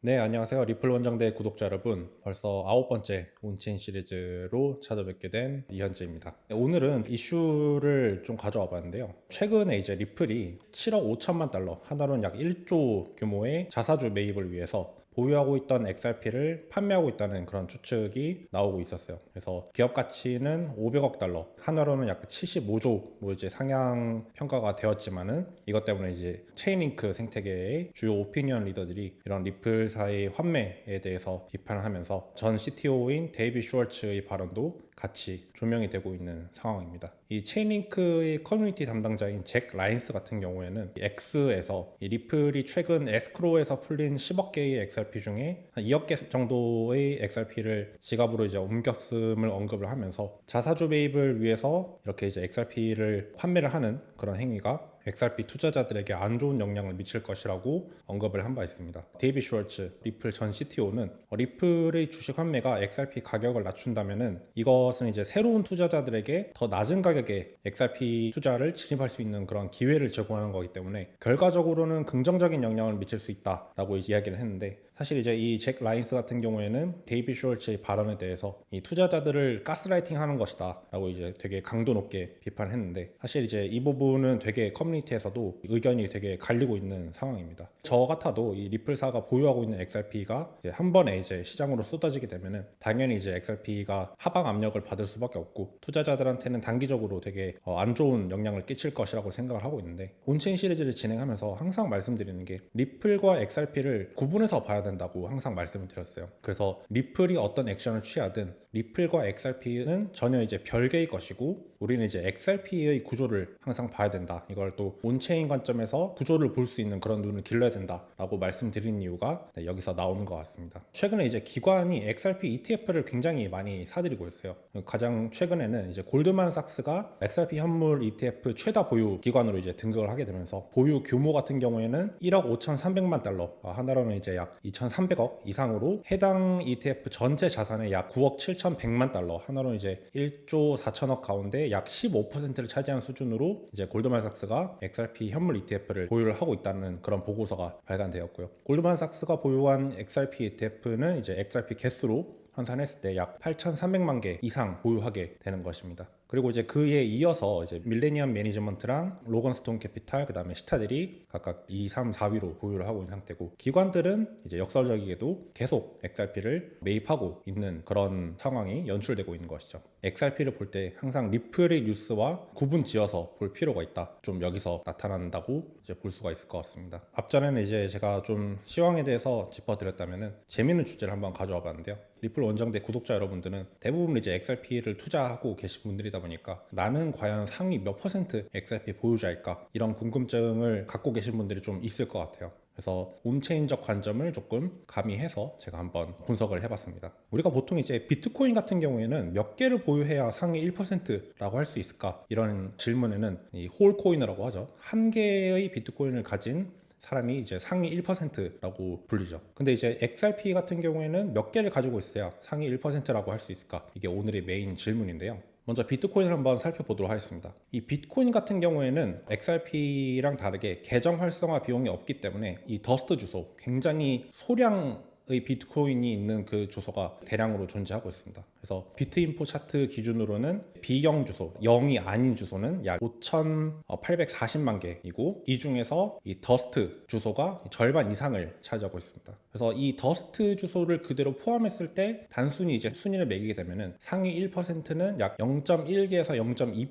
네, 안녕하세요. 리플 원정대 구독자 여러분. 벌써 9번째 온체인 시리즈로 찾아뵙게 된 이현재입니다. 오늘은 이슈를 좀 가져와 봤는데요. 최근에 이제 리플이 7억 5천만 달러, 하나로는 약 1조 규모의 자사주 매입을 위해서 보유하고 있던 XRP를 판매하고 있다는 그런 추측이 나오고 있었어요. 그래서 기업 가치는 500억 달러, 한화로는 약 75조 이제 상향 평가가 되었지만은 이것 때문에 이제 체인링크 생태계의 주요 오피니언 리더들이 이런 리플사의 환매에 대해서 비판을 하면서 전 CTO인 데이비 슈월츠의 발언도 같이 조명이 되고 있는 상황입니다. 이 체인링크의 커뮤니티 담당자인 잭 라인스 같은 경우에는 X에서 이 리플이 최근 에스크로에서 풀린 10억 개의 XRP 중에 한 2억 개 정도의 XRP를 지갑으로 이제 옮겼음을 언급을 하면서 자사주 매입을 위해서 이렇게 이제 XRP를 판매를 하는 그런 행위가 XRP 투자자들에게 안 좋은 영향을 미칠 것이라고 언급을 한 바 있습니다. 데이비 슈월츠, 리플 전 CTO는 리플의 주식 환매가 XRP 가격을 낮춘다면은 이것은 이제 새로운 투자자들에게 더 낮은 가격에 XRP 투자를 진입할 수 있는 그런 기회를 제공하는 거기 때문에 결과적으로는 긍정적인 영향을 미칠 수 있다라고 이야기를 했는데, 사실 이제 이 잭 라인스 같은 경우에는 데이비 슈월츠의 발언에 대해서 이 투자자들을 가스라이팅 하는 것이다 라고 이제 되게 강도 높게 비판을 했는데, 사실 이제 이 부분은 되게 커뮤니티에서도 의견이 되게 갈리고 있는 상황입니다. 저 같아도 이 리플사가 보유하고 있는 XRP가 이제 한 번에 이제 시장으로 쏟아지게 되면은 당연히 이제 XRP가 하방 압력을 받을 수밖에 없고 투자자들한테는 단기적으로 되게 안 좋은 영향을 끼칠 것이라고 생각을 하고 있는데, 온체인 시리즈를 진행하면서 항상 말씀드리는 게 리플과 XRP를 구분해서 봐야 된다고 항상 말씀을 드렸어요. 그래서 리플이 어떤 액션을 취하든 리플과 XRP는 전혀 이제 별개의 것이고 우리는 이제 XRP의 구조를 항상 봐야 된다. 이걸 또 온체인 관점에서 구조를 볼 수 있는 그런 눈을 길러야 된다라고 말씀드린 이유가 여기서 나오는 것 같습니다. 최근에 이제 기관이 XRP ETF를 굉장히 많이 사들이고 있어요. 가장 최근에는 이제 골드만삭스가 XRP 현물 ETF 최다 보유 기관으로 이제 등극을 하게 되면서 보유 규모 같은 경우에는 1억 5,300만 달러, 하나로는 이제 약 2,300억 이상으로 해당 ETF 전체 자산의 약 9억 7,100만 달러, 하나로는 이제 1조 4천억 가운데 약 15%를 차지하는 수준으로 이제 골드만삭스가 XRP 현물 ETF를 보유를 하고 있다는 그런 보고서가 발간되었고요. 골드만삭스가 보유한 XRP ETF는 이제 XRP 개수로 환산했을 때 약 8,300만 개 이상 보유하게 되는 것입니다. 그리고 이제 그에 이어서 이제 밀레니엄 매니지먼트랑 로건스톤 캐피탈, 그 다음에 시타들이 각각 2, 3, 4위로 보유를 하고 있는 상태고, 기관들은 이제 역설적이게도 계속 XRP를 매입하고 있는 그런 상황이 연출되고 있는 것이죠. XRP를 볼 때 항상 리플의 뉴스와 구분 지어서 볼 필요가 있다. 좀 여기서 나타난다고 이제 볼 수가 있을 것 같습니다. 앞전에는 이제 제가 좀 시황에 대해서 짚어드렸다면은 재미있는 주제를 한번 가져와 봤는데요. 리플 원정대 구독자 여러분들은 대부분 이제 XRP를 투자하고 계신 분들이다 보니까 나는 과연 상위 몇 퍼센트 XRP 보유자일까, 이런 궁금증을 갖고 계신 분들이 좀 있을 것 같아요. 그래서 온체인적 관점을 조금 가미해서 제가 한번 분석을 해봤습니다. 우리가 보통 이제 비트코인 같은 경우에는 몇 개를 보유해야 상위 1%라고 할 수 있을까, 이런 질문에는 이 홀코인이라고 하죠. 한 개의 비트코인을 가진 사람이 이제 상위 1%라고 불리죠. 근데 이제 XRP 같은 경우에는 몇 개를 가지고 있어야 상위 1%라고 할 수 있을까? 이게 오늘의 메인 질문인데요. 먼저 비트코인을 한번 살펴보도록 하겠습니다. 이 비트코인 같은 경우에는 XRP랑 다르게 계정 활성화 비용이 없기 때문에 이 더스트 주소, 굉장히 소량의 비트코인이 있는 그 주소가 대량으로 존재하고 있습니다. 그래서 비트인포 차트 기준으로는 B형 주소, 0이 아닌 주소는 약 5,840만 개이고, 이 중에서 이 더스트 주소가 절반 이상을 차지하고 있습니다. 그래서 이 더스트 주소를 그대로 포함했을 때 단순히 이제 순위를 매기게 되면은 상위 1%는 약 0.1개에서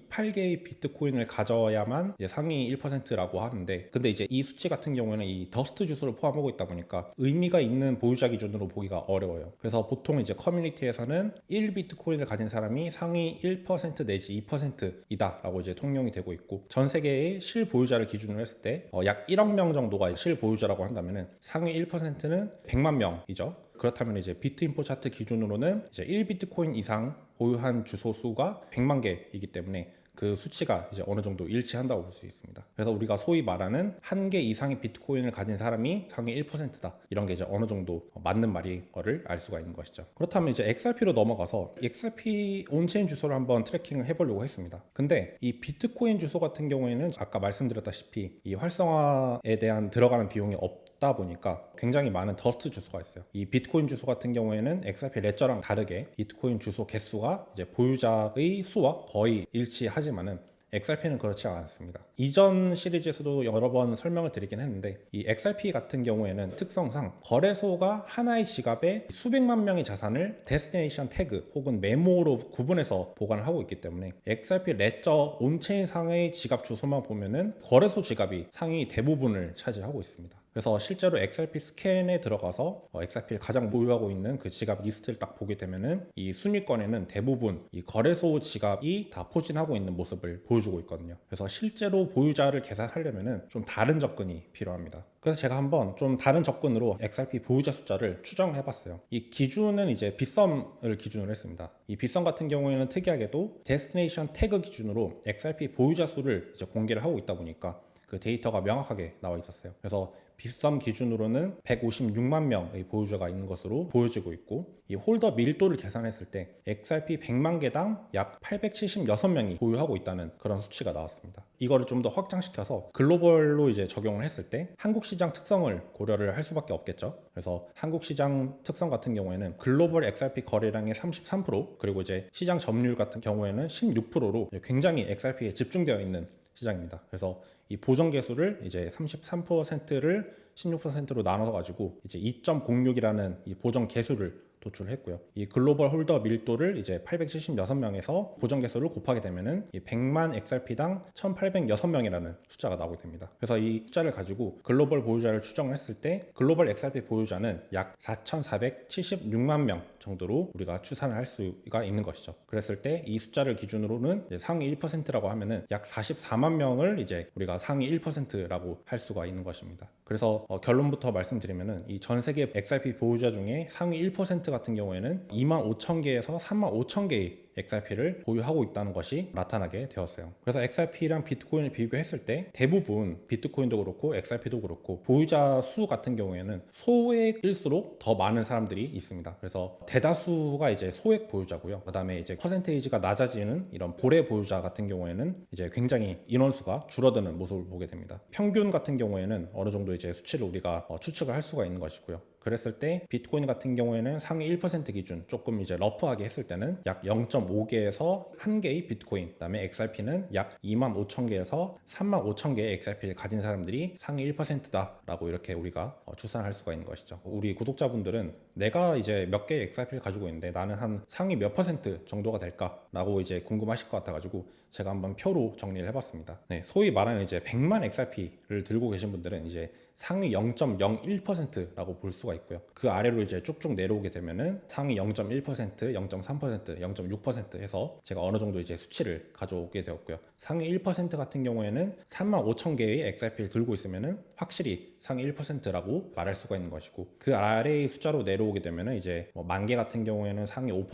0.28개의 비트코인을 가져야만 이제 상위 1%라고 하는데, 근데 이제 이 수치 같은 경우에는 이 더스트 주소를 포함하고 있다 보니까 의미가 있는 보유자 기준으로 보기가 어려워요. 그래서 보통 이제 커뮤니티에서는 1비트코인을 가진 사람이 상위 1% 내지 2%이다 라고 이제 통용이 되고 있고, 전 세계의 실보유자를 기준으로 했을 때 약 1억 명 정도가 실보유자라고 한다면은 상위 1%는 100만 명이죠. 그렇다면 이제 비트인포 차트 기준으로는 이제 1비트코인 이상 보유한 주소 수가 100만 개이기 때문에 그 수치가 이제 어느 정도 일치한다고 볼 수 있습니다. 그래서 우리가 소위 말하는 한 개 이상의 비트코인을 가진 사람이 상위 1%다, 이런 게 이제 어느 정도 맞는 말인 거를 알 수가 있는 것이죠. 그렇다면 이제 XRP로 넘어가서 XRP 온체인 주소를 한번 트래킹을 해보려고 했습니다. 근데 이 비트코인 주소 같은 경우에는 아까 말씀드렸다시피 이 활성화에 대한 들어가는 비용이 없다 보니까 굉장히 많은 더스트 주소가 있어요. 이 비트코인 주소 같은 경우에는 XRP 레저랑 다르게 비트코인 주소 개수가 이제 보유자의 수와 거의 일치하지만은 XRP는 그렇지 않습니다. 이전 시리즈에서도 여러 번 설명을 드리긴 했는데 이 XRP 같은 경우에는 특성상 거래소가 하나의 지갑에 수백만 명의 자산을 데스티네이션 태그 혹은 메모로 구분해서 보관을 하고 있기 때문에 XRP 레저 온체인 상의 지갑 주소만 보면은 거래소 지갑이 상위 대부분을 차지하고 있습니다. 그래서 실제로 XRP 스캔에 들어가서 XRP를 가장 보유하고 있는 그 지갑 리스트를 딱 보게 되면은 이 순위권에는 대부분 이 거래소 지갑이 다 포진하고 있는 모습을 보여주고 있거든요. 그래서 실제로 보유자를 계산하려면은 좀 다른 접근이 필요합니다. 그래서 제가 한번 좀 다른 접근으로 XRP 보유자 숫자를 추정을 해봤어요. 이 기준은 이제 빗썸을 기준으로 했습니다. 이 빗썸 같은 경우에는 특이하게도 데스티네이션 태그 기준으로 XRP 보유자 수를 이제 공개를 하고 있다 보니까 그 데이터가 명확하게 나와 있었어요. 그래서 빗썸 기준으로는 156만 명의 보유자가 있는 것으로 보여지고 있고 이 홀더 밀도를 계산했을 때 XRP 100만 개당 약 876명이 보유하고 있다는 그런 수치가 나왔습니다. 이거를 좀 더 확장시켜서 글로벌로 이제 적용을 했을 때 한국 시장 특성을 고려를 할 수밖에 없겠죠. 그래서 한국 시장 특성 같은 경우에는 글로벌 XRP 거래량의 33% 그리고 이제 시장 점유율 같은 경우에는 16%로 굉장히 XRP에 집중되어 있는 시장입니다. 그래서 이 보정 개수를 이제 33%를 16%로 나눠서 가지고 이제 2.06이라는 이 보정 개수를 도출했고요. 이 글로벌 홀더 밀도를 이제 876명에서 보정 개수를 곱하게 되면은 이 100만 XRP당 1806명이라는 숫자가 나오게 됩니다. 그래서 이 숫자를 가지고 글로벌 보유자를 추정을 했을 때 글로벌 XRP 보유자는 약 4,476만 명 정도로 우리가 추산을 할 수가 있는 것이죠. 그랬을 때 이 숫자를 기준으로는 상위 1%라고 하면은 약 44만 명을 이제 우리가 상위 1%라고 할 수가 있는 것입니다. 그래서 결론부터 말씀드리면은 이 전 세계 XRP 보유자 중에 상위 1% 같은 경우에는 25,000개에서 35,000개의 XRP를 보유하고 있다는 것이 나타나게 되었어요. 그래서 XRP랑 비트코인을 비교했을 때 대부분 비트코인도 그렇고 XRP도 그렇고 보유자 수 같은 경우에는 소액일수록 더 많은 사람들이 있습니다. 그래서 대다수가 이제 소액 보유자고요. 그다음에 이제 퍼센테이지가 낮아지는 이런 고래 보유자 같은 경우에는 이제 굉장히 인원수가 줄어드는 모습을 보게 됩니다. 평균 같은 경우에는 어느 정도 이제 수치를 우리가 추측을 할 수가 있는 것이고요. 그랬을 때 비트코인 같은 경우에는 상위 1% 기준 조금 이제 러프하게 했을 때는 약 0.5개에서 1개의 비트코인, 그다음에 XRP는 약 25,000개에서 35,000개의 XRP를 가진 사람들이 상위 1%다라고 이렇게 우리가 추산할 수가 있는 것이죠. 우리 구독자분들은 내가 이제 몇 개의 XRP를 가지고 있는데 나는 한 상위 몇 퍼센트 정도가 될까라고 이제 궁금하실 것 같아가지고 제가 한번 표로 정리를 해봤습니다. 네, 소위 말하는 이제 100만 XRP를 들고 계신 분들은 이제 상위 0.01%라고 볼 수가 있고요. 그 아래로 이제 쭉쭉 내려오게 되면은 상위 0.1%, 0.3%, 0.6% 해서 제가 어느 정도 이제 수치를 가져오게 되었고요. 상위 1% 같은 경우에는 35,000개의 XRP를 들고 있으면은 확실히 상위 1%라고 말할 수가 있는 것이고 그 아래의 숫자로 내려오게 되면은 이제 뭐 10,000개 같은 경우에는 상위 5%,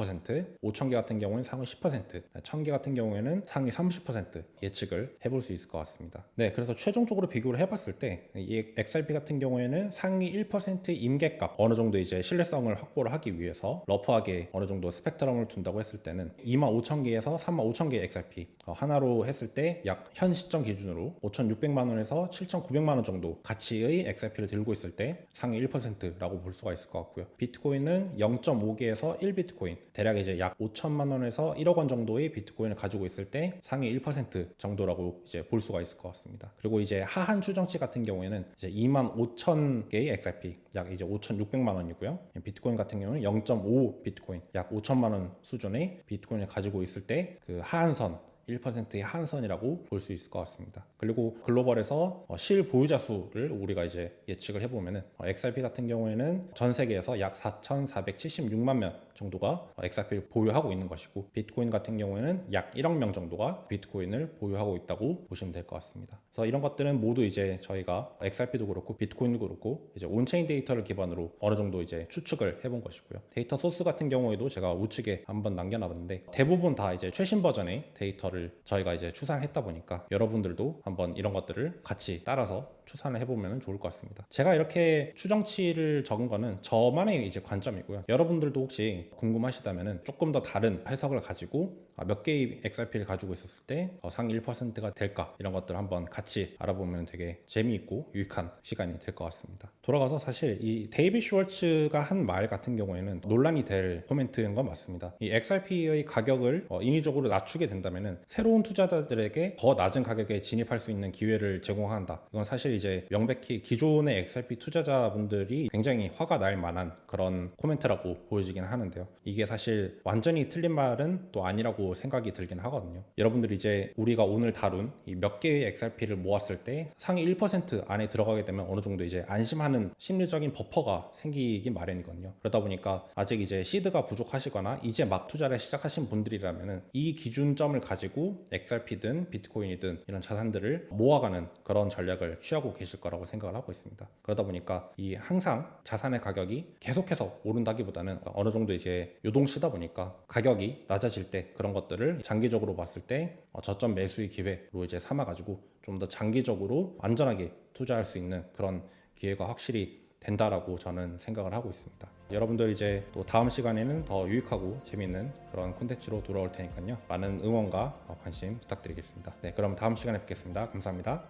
5,000개 같은 경우에는 상위 10%, 1,000개 같은 경우에는 상위 30% 예측을 해볼 수 있을 것 같습니다. 네, 그래서 최종적으로 비교를 해봤을 때 이 XRP 같은 경우에는 상위 1%의 임계값 어느 정도 이제 신뢰성을 확보를 하기 위해서 러프하게 어느 정도 스펙트럼을 둔다고 했을 때는 25,000개에서 35,000개의 XRP 하나로 했을 때 약 현 시점 기준으로 5,600만 원에서 7,900만 원 정도 가치의 XRP를 들고 있을 때 상위 1%라고 볼 수가 있을 것 같고요. 비트코인은 0.5개에서 1비트코인 대략 이제 약 5천만 원에서 1억 원 정도의 비트코인을 가지고 있을 때 상위 1% 정도라고 이제 볼 수가 있을 것 같습니다. 그리고 이제 하한 추정치 같은 경우에는 이제 25,000개의 XRP 약 이제 5,600만 원이고요. 비트코인 같은 경우는 0.5 비트코인 약 5천만 원 수준의 비트코인을 가지고 있을 때 그 하한선 1%의 한선이라고 볼 수 있을 것 같습니다. 그리고 글로벌에서 실 보유자 수를 우리가 이제 예측을 해보면은 XRP 같은 경우에는 전 세계에서 약 4,476만 명 정도가 XRP를 보유하고 있는 것이고 비트코인 같은 경우에는 약 1억 명 정도가 비트코인을 보유하고 있다고 보시면 될 것 같습니다. 그래서 이런 것들은 모두 이제 저희가 XRP도 그렇고 비트코인도 그렇고 이제 온체인 데이터를 기반으로 어느 정도 이제 추측을 해본 것이고요. 데이터 소스 같은 경우에도 제가 우측에 한번 남겨놨는데 대부분 다 이제 최신 버전의 데이터를 저희가 이제 추산했다 보니까 여러분들도 한번 이런 것들을 같이 따라서 추산을 해보면 좋을 것 같습니다. 제가 이렇게 추정치를 적은 거는 저만의 이제 관점이고요. 여러분들도 혹시 궁금하시다면 조금 더 다른 해석을 가지고 몇 개의 XRP를 가지고 있었을 때 상위 1%가 될까 이런 것들 한번 같이 알아보면 되게 재미있고 유익한 시간이 될 것 같습니다. 돌아가서 사실 이 데이빗 슈월츠가 한 말 같은 경우에는 논란이 될 코멘트인 건 맞습니다. 이 XRP의 가격을 인위적으로 낮추게 된다면 새로운 투자자들에게 더 낮은 가격에 진입할 수 있는 기회를 제공한다. 이건 사실 이제 명백히 기존의 XRP 투자자분들이 굉장히 화가 날 만한 그런 코멘트라고 보여지긴 하는데요. 이게 사실 완전히 틀린 말은 또 아니라고 생각이 들긴 하거든요. 여러분들이 이제 우리가 오늘 다룬 이 몇 개의 XRP를 모았을 때 상위 1% 안에 들어가게 되면 어느 정도 이제 안심하는 심리적인 버퍼가 생기긴 마련이거든요. 그러다 보니까 아직 이제 시드가 부족하시거나 이제 막 투자를 시작하신 분들이라면은 이 기준점을 가지고 XRP든 비트코인이든 이런 자산들을 모아가는 그런 전략을 취하고 계실 거라고 생각을 하고 있습니다. 그러다 보니까 이 항상 자산의 가격이 계속해서 오른다기보다는 어느 정도 이제 요동치다 보니까 가격이 낮아질 때 그런 것들을 장기적으로 봤을 때 저점 매수의 기회로 이제 삼아가지고 좀 더 장기적으로 안전하게 투자할 수 있는 그런 기회가 확실히 된다라고 저는 생각을 하고 있습니다. 여러분들 이제 또 다음 시간에는 더 유익하고 재밌는 그런 콘텐츠로 돌아올 테니까요. 많은 응원과 관심 부탁드리겠습니다. 네, 그럼 다음 시간에 뵙겠습니다. 감사합니다.